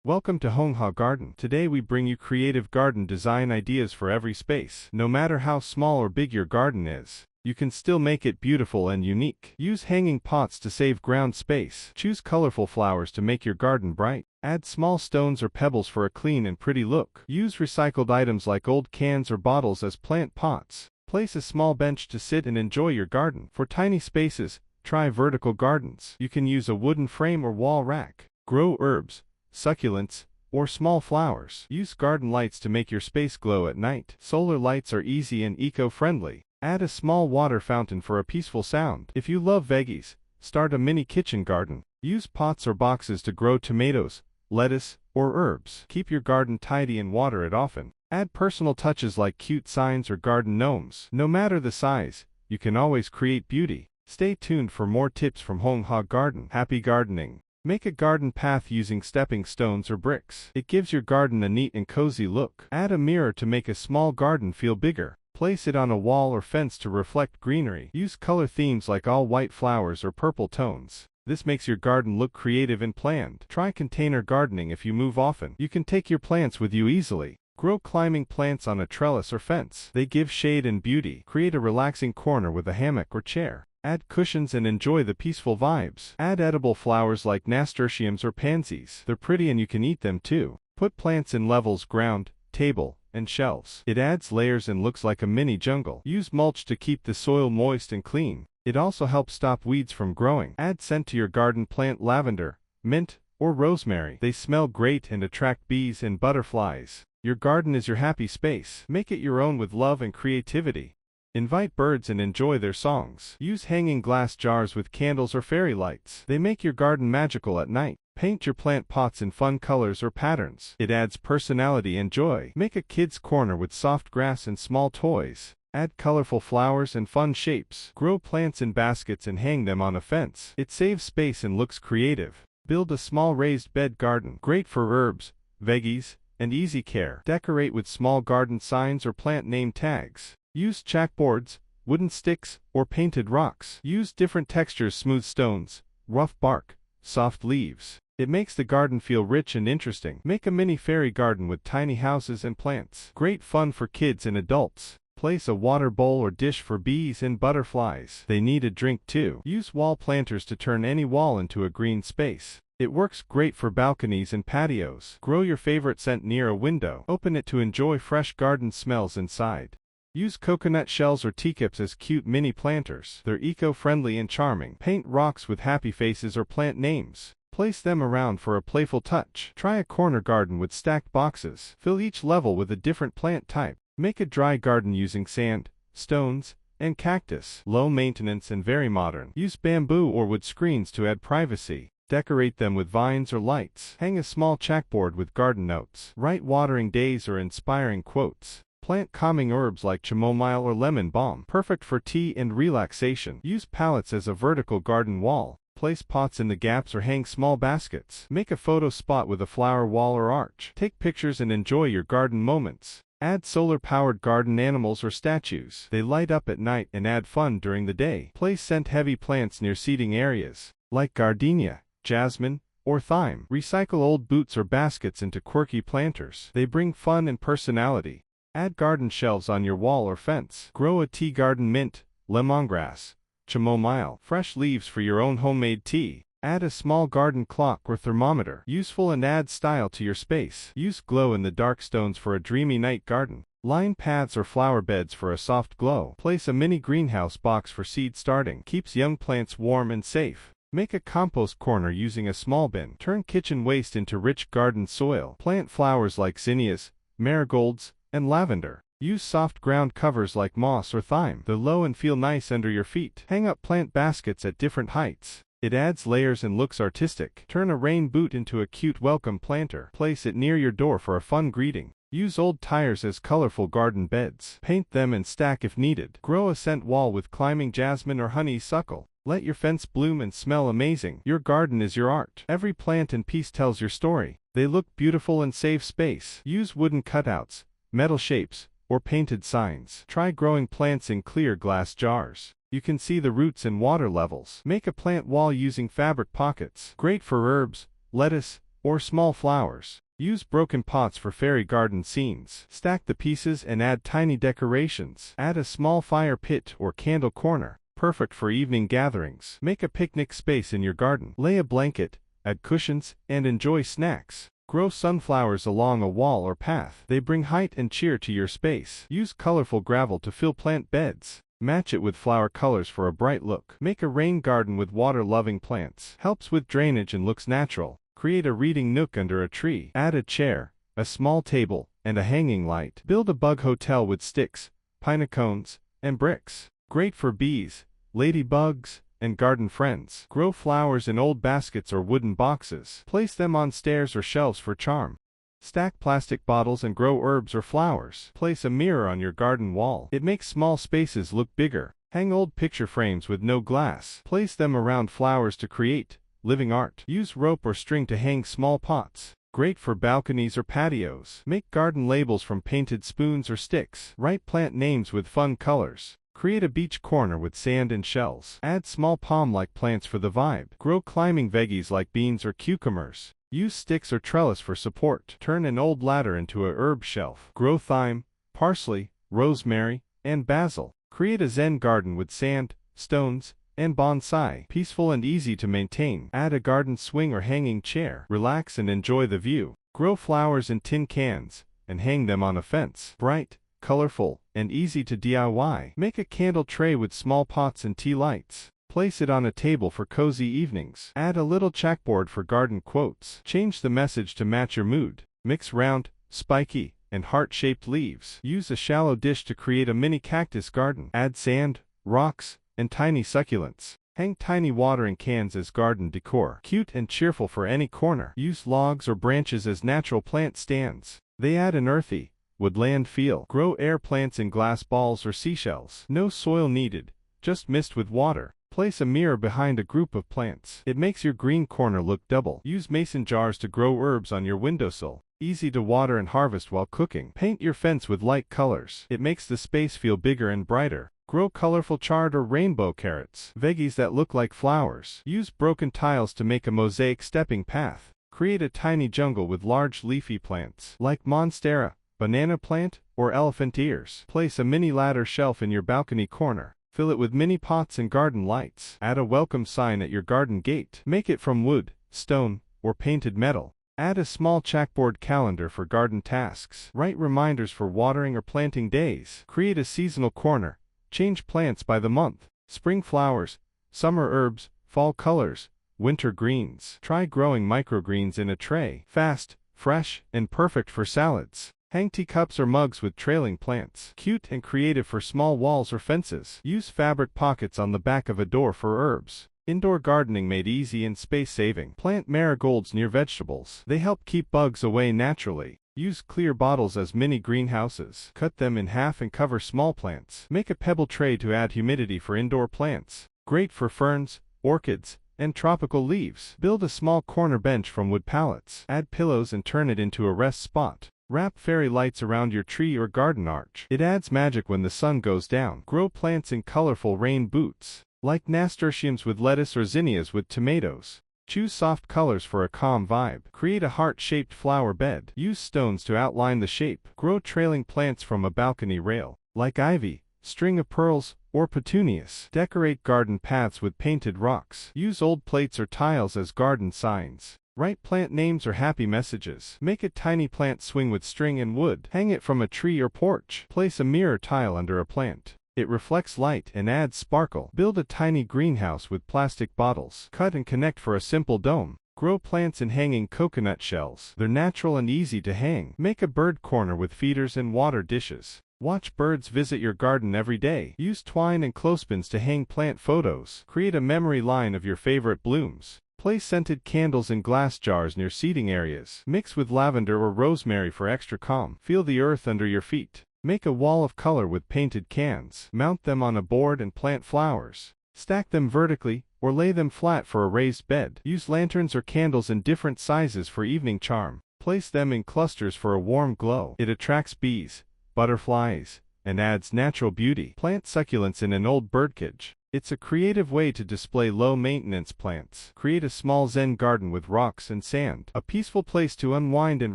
Welcome to Hongha Garden. Today we bring you creative garden design ideas for every space. No matter how small or big your garden is, you can still make it beautiful and unique. Use hanging pots to save ground space. Choose colorful flowers to make your garden bright. Add small stones or pebbles for a clean and pretty look. Use recycled items like old cans or bottles as plant pots. Place a small bench to sit and enjoy your garden. For tiny spaces, try vertical gardens. You can use a wooden frame or wall rack. Grow herbs, succulents, or small flowers. Use garden lights to make your space glow at night. Solar lights are easy and eco-friendly. Add a small water fountain for a peaceful sound. If you love veggies, start a mini kitchen garden. Use pots or boxes to grow tomatoes, lettuce, or herbs. Keep your garden tidy and water it often. Add personal touches like cute signs or garden gnomes. No matter the size, you can always create beauty. Stay tuned for more tips from Hongha Garden. Happy gardening! Make a garden path using stepping stones or bricks. It gives your garden a neat and cozy look. Add a mirror to make a small garden feel bigger. Place it on a wall or fence to reflect greenery. Use color themes like all white flowers or purple tones. This makes your garden look creative and planned. Try container gardening if you move often. You can take your plants with you easily. Grow climbing plants on a trellis or fence. They give shade and beauty. Create a relaxing corner with a hammock or chair. Add cushions and enjoy the peaceful vibes. Add edible flowers like nasturtiums or pansies. They're pretty and you can eat them too. Put plants in levels: ground, table, and shelves. It adds layers and looks like a mini jungle. Use mulch to keep the soil moist and clean. It also helps stop weeds from growing. Add scent to your garden. Plant lavender, mint, or rosemary. They smell great and attract bees and butterflies. Your garden is your happy space. Make it your own with love and creativity. Invite birds and enjoy their songs. Use hanging glass jars with candles or fairy lights. They make your garden magical at night. Paint your plant pots in fun colors or patterns. It adds personality and joy. Make a kid's corner with soft grass and small toys. Add colorful flowers and fun shapes. Grow plants in baskets and hang them on a fence. It saves space and looks creative. Build a small raised bed garden. Great for herbs, veggies, and easy care. Decorate with small garden signs or plant name tags. Use chalkboards, wooden sticks, or painted rocks. Use different textures: smooth stones, rough bark, soft leaves. It makes the garden feel rich and interesting. Make a mini fairy garden with tiny houses and plants. Great fun for kids and adults. Place a water bowl or dish for bees and butterflies. They need a drink too. Use wall planters to turn any wall into a green space. It works great for balconies and patios. Grow your favorite scent near a window. Open it to enjoy fresh garden smells inside. Use coconut shells or teacups as cute mini planters. They're eco-friendly and charming. Paint rocks with happy faces or plant names. Place them around for a playful touch. Try a corner garden with stacked boxes. Fill each level with a different plant type. Make a dry garden using sand, stones, and cactus. Low maintenance and very modern. Use bamboo or wood screens to add privacy. Decorate them with vines or lights. Hang a small chalkboard with garden notes. Write watering days or inspiring quotes. Plant calming herbs like chamomile or lemon balm. Perfect for tea and relaxation. Use pallets as a vertical garden wall. Place pots in the gaps or hang small baskets. Make a photo spot with a flower wall or arch. Take pictures and enjoy your garden moments. Add solar-powered garden animals or statues. They light up at night and add fun during the day. Place scent-heavy plants near seating areas, like gardenia, jasmine, or thyme. Recycle old boots or baskets into quirky planters. They bring fun and personality. Add garden shelves on your wall or fence. Grow a tea garden: mint, lemongrass, chamomile. Fresh leaves for your own homemade tea. Add a small garden clock or thermometer. Useful and adds style to your space. Use glow-in-the-dark stones for a dreamy night garden. Line paths or flower beds for a soft glow. Place a mini greenhouse box for seed starting. Keeps young plants warm and safe. Make a compost corner using a small bin. Turn kitchen waste into rich garden soil. Plant flowers like zinnias, marigolds, and lavender. Use soft ground covers like moss or thyme. They're low and feel nice under your feet. Hang up plant baskets at different heights. It adds layers and looks artistic. Turn a rain boot into a cute welcome planter. Place it near your door for a fun greeting. Use old tires as colorful garden beds. Paint them and stack if needed. Grow a scent wall with climbing jasmine or honeysuckle. Let your fence bloom and smell amazing. Your garden is your art. Every plant and piece tells your story. They look beautiful and save space. Use wooden cutouts, metal shapes, or painted signs. Try growing plants in clear glass jars. You can see the roots and water levels. Make a plant wall using fabric pockets. Great for herbs, lettuce, or small flowers. Use broken pots for fairy garden scenes. Stack the pieces and add tiny decorations. Add a small fire pit or candle corner, perfect for evening gatherings. Make a picnic space in your garden. Lay a blanket, add cushions, and enjoy snacks. Grow sunflowers along a wall or path. They bring height and cheer to your space. Use colorful gravel to fill plant beds. Match it with flower colors for a bright look. Make a rain garden with water-loving plants. Helps with drainage and looks natural. Create a reading nook under a tree. Add a chair, a small table, and a hanging light. Build a bug hotel with sticks, pine cones, and bricks. Great for bees, ladybugs, and garden friends. Grow flowers in old baskets or wooden boxes. Place them on stairs or shelves for charm. Stack plastic bottles and grow herbs or flowers. Place a mirror on your garden wall. It makes small spaces look bigger. Hang old picture frames with no glass. Place them around flowers to create living art. Use rope or string to hang small pots. Great for balconies or patios. Make garden labels from painted spoons or sticks. Write plant names with fun colors. Create a beach corner with sand and shells. Add small palm-like plants for the vibe. Grow climbing veggies like beans or cucumbers. Use sticks or trellis for support. Turn an old ladder into a herb shelf. Grow thyme, parsley, rosemary, and basil. Create a Zen garden with sand, stones, and bonsai. Peaceful and easy to maintain. Add a garden swing or hanging chair. Relax and enjoy the view. Grow flowers in tin cans and hang them on a fence. Bright, colorful, and easy to DIY. Make a candle tray with small pots and tea lights. Place it on a table for cozy evenings. Add a little chalkboard for garden quotes. Change the message to match your mood. Mix round, spiky, and heart-shaped leaves. Use a shallow dish to create a mini cactus garden. Add sand, rocks, and tiny succulents. Hang tiny watering cans as garden decor. Cute and cheerful for any corner. Use logs or branches as natural plant stands. They add an earthy, woodland feel. Grow air plants in glass balls or seashells. No soil needed, just mist with water. Place a mirror behind a group of plants. It makes your green corner look double. Use mason jars to grow herbs on your windowsill. Easy to water and harvest while cooking. Paint your fence with light colors. It makes the space feel bigger and brighter. Grow colorful chard or rainbow carrots. Veggies that look like flowers. Use broken tiles to make a mosaic stepping path. Create a tiny jungle with large leafy plants, like monstera, banana plant, or elephant ears. Place a mini ladder shelf in your balcony corner. Fill it with mini pots and garden lights. Add a welcome sign at your garden gate. Make it from wood, stone, or painted metal. Add a small chalkboard calendar for garden tasks. Write reminders for watering or planting days. Create a seasonal corner. Change plants by the month. Spring flowers, summer herbs, fall colors, winter greens. Try growing microgreens in a tray. Fast, fresh, and perfect for salads. Hang teacups or mugs with trailing plants. Cute and creative for small walls or fences. Use fabric pockets on the back of a door for herbs. Indoor gardening made easy and space-saving. Plant marigolds near vegetables. They help keep bugs away naturally. Use clear bottles as mini greenhouses. Cut them in half and cover small plants. Make a pebble tray to add humidity for indoor plants. Great for ferns, orchids, and tropical leaves. Build a small corner bench from wood pallets. Add pillows and turn it into a rest spot. Wrap fairy lights around your tree or garden arch. It adds magic when the sun goes down. Grow plants in colorful rain boots, like nasturtiums with lettuce or zinnias with tomatoes. Choose soft colors for a calm vibe. Create a heart-shaped flower bed. Use stones to outline the shape. Grow trailing plants from a balcony rail, like ivy, string of pearls, or petunias. Decorate garden paths with painted rocks. Use old plates or tiles as garden signs. Write plant names or happy messages. Make a tiny plant swing with string and wood. Hang it from a tree or porch. Place a mirror tile under a plant. It reflects light and adds sparkle. Build a tiny greenhouse with plastic bottles. Cut and connect for a simple dome. Grow plants in hanging coconut shells. They're natural and easy to hang. Make a bird corner with feeders and water dishes. Watch birds visit your garden every day. Use twine and clothespins to hang plant photos. Create a memory line of your favorite blooms. Place scented candles in glass jars near seating areas. Mix with lavender or rosemary for extra calm. Feel the earth under your feet. Make a wall of color with painted cans. Mount them on a board and plant flowers. Stack them vertically, or lay them flat for a raised bed. Use lanterns or candles in different sizes for evening charm. Place them in clusters for a warm glow. It attracts bees, butterflies, and adds natural beauty. Plant succulents in an old birdcage. It's a creative way to display low-maintenance plants. Create a small Zen garden with rocks and sand, a peaceful place to unwind and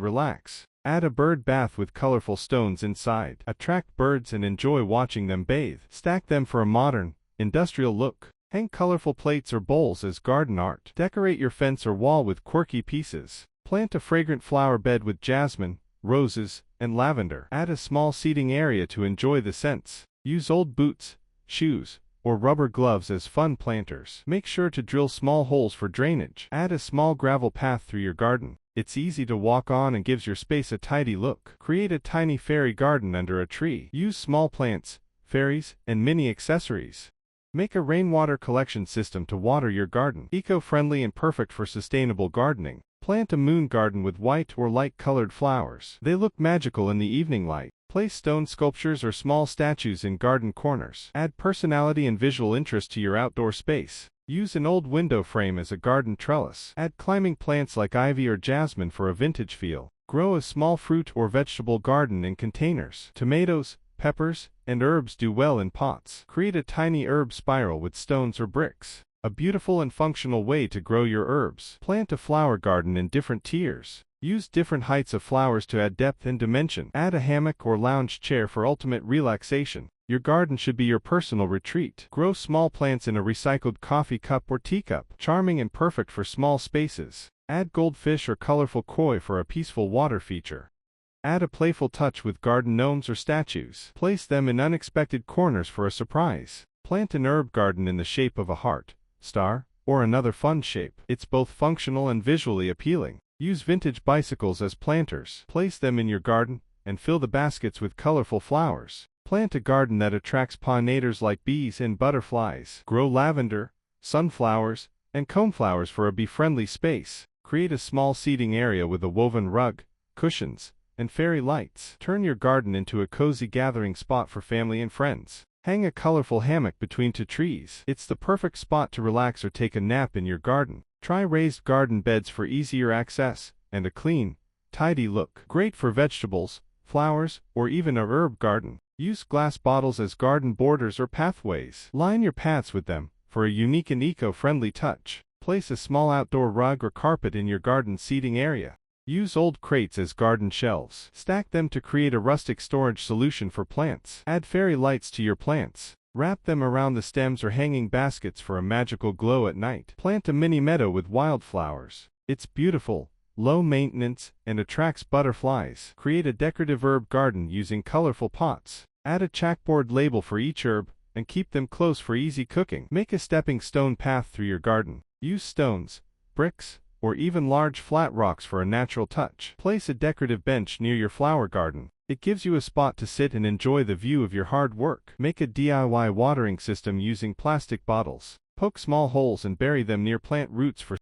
relax. Add a bird bath with colorful stones inside. Attract birds and enjoy watching them bathe. Stack them for a modern, industrial look. Hang colorful plates or bowls as garden art. Decorate your fence or wall with quirky pieces. Plant a fragrant flower bed with jasmine, roses, and lavender. Add a small seating area to enjoy the scents. Use old boots, shoes, or rubber gloves as fun planters. Make sure to drill small holes for drainage. Add a small gravel path through your garden. It's easy to walk on and gives your space a tidy look. Create a tiny fairy garden under a tree. Use small plants, fairies, and mini accessories. Make a rainwater collection system to water your garden. Eco-friendly and perfect for sustainable gardening. Plant a moon garden with white or light-colored flowers. They look magical in the evening light. Place stone sculptures or small statues in garden corners. Add personality and visual interest to your outdoor space. Use an old window frame as a garden trellis. Add climbing plants like ivy or jasmine for a vintage feel. Grow a small fruit or vegetable garden in containers. Tomatoes, peppers, and herbs do well in pots. Create a tiny herb spiral with stones or bricks. A beautiful and functional way to grow your herbs. Plant a flower garden in different tiers. Use different heights of flowers to add depth and dimension. Add a hammock or lounge chair for ultimate relaxation. Your garden should be your personal retreat. Grow small plants in a recycled coffee cup or teacup. Charming and perfect for small spaces. Add goldfish or colorful koi for a peaceful water feature. Add a playful touch with garden gnomes or statues. Place them in unexpected corners for a surprise. Plant an herb garden in the shape of a heart, star, or another fun shape. It's both functional and visually appealing. Use vintage bicycles as planters. Place them in your garden, and fill the baskets with colorful flowers. Plant a garden that attracts pollinators like bees and butterflies. Grow lavender, sunflowers, and coneflowers for a bee-friendly space. Create a small seating area with a woven rug, cushions, and fairy lights. Turn your garden into a cozy gathering spot for family and friends. Hang a colorful hammock between two trees. It's the perfect spot to relax or take a nap in your garden. Try raised garden beds for easier access and a clean, tidy look. Great for vegetables, flowers, or even a herb garden. Use glass bottles as garden borders or pathways. Line your paths with them for a unique and eco-friendly touch. Place a small outdoor rug or carpet in your garden seating area. Use old crates as garden shelves. Stack them to create a rustic storage solution for plants. Add fairy lights to your plants. Wrap them around the stems or hanging baskets for a magical glow at night. Plant a mini meadow with wildflowers. It's beautiful, low maintenance, and attracts butterflies. Create a decorative herb garden using colorful pots. Add a chalkboard label for each herb, and keep them close for easy cooking. Make a stepping stone path through your garden. Use stones, bricks, or even large flat rocks for a natural touch. Place a decorative bench near your flower garden. It gives you a spot to sit and enjoy the view of your hard work. Make a DIY watering system using plastic bottles. Poke small holes and bury them near plant roots for